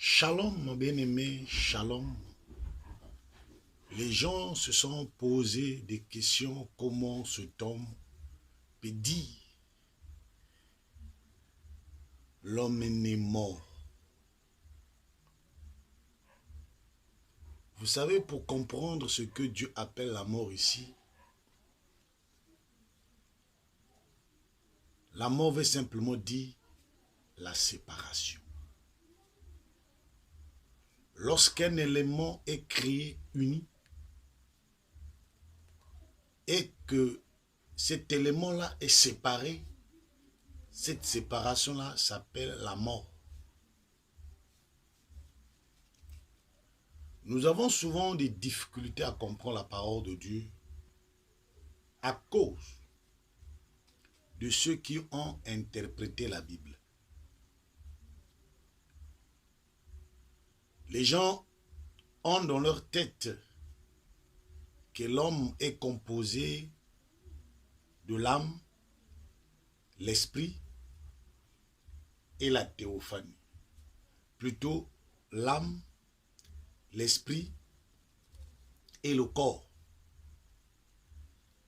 Shalom, mon bien-aimé, shalom. Les gens se sont posé des questions, comment cet homme peut dire l'homme est né mort. Vous savez, pour comprendre ce que Dieu appelle la mort ici, la mort veut simplement dire la séparation. Lorsqu'un élément est créé uni et que cet élément-là est séparé, cette séparation-là s'appelle la mort. Nous avons souvent des difficultés à comprendre la parole de Dieu à cause de ceux qui ont interprété la Bible. Les gens ont dans leur tête que l'homme est composé de l'âme, l'esprit et la théophanie. Plutôt l'âme, l'esprit et le corps.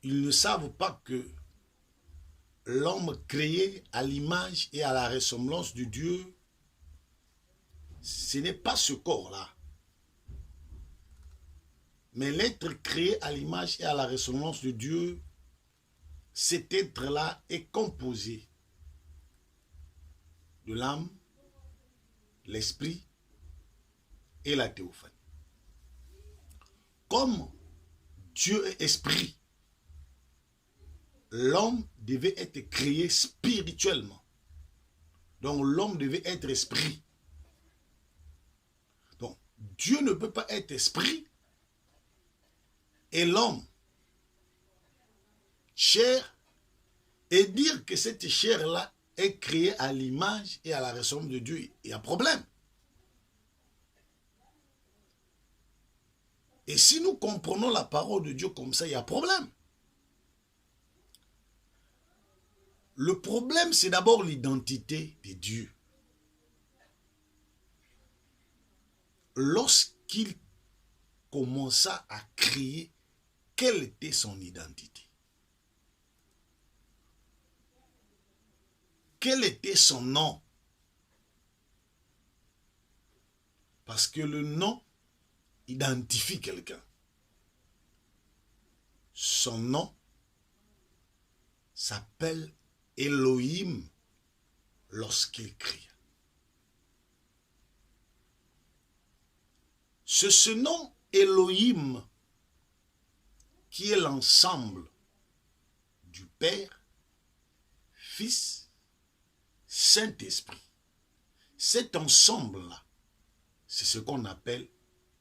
Ils ne savent pas que l'homme créé à l'image et à la ressemblance de Dieu, ce n'est pas ce corps-là. Mais l'être créé à l'image et à la ressemblance de Dieu, cet être-là est composé de l'âme, l'esprit et la théophanie. Comme Dieu est esprit, l'homme devait être créé spirituellement. Donc l'homme devait être esprit. Donc Dieu ne peut pas être esprit et l'homme chair et dire que cette chair-là est créée à l'image et à la ressemblance de Dieu. Il y a un problème. Et si nous comprenons la parole de Dieu comme ça, il y a un problème. Le problème, c'est d'abord l'identité de Dieu. Lorsqu'il commença à créer, quelle était son identité? Quel était son nom? Parce que le nom identifie quelqu'un. Son nom s'appelle Elohim lorsqu'il crie. C'est ce nom Elohim qui est l'ensemble du Père, Fils, Saint-Esprit. Cet ensemble-là, c'est ce qu'on appelle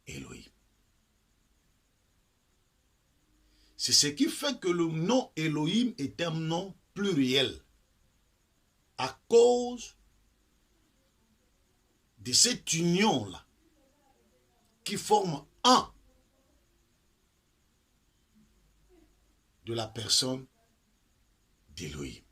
Elohim. C'est ce qui fait que le nom Elohim est un nom pluriel à cause de cette union-là qui forme un de la personne d'Elohim.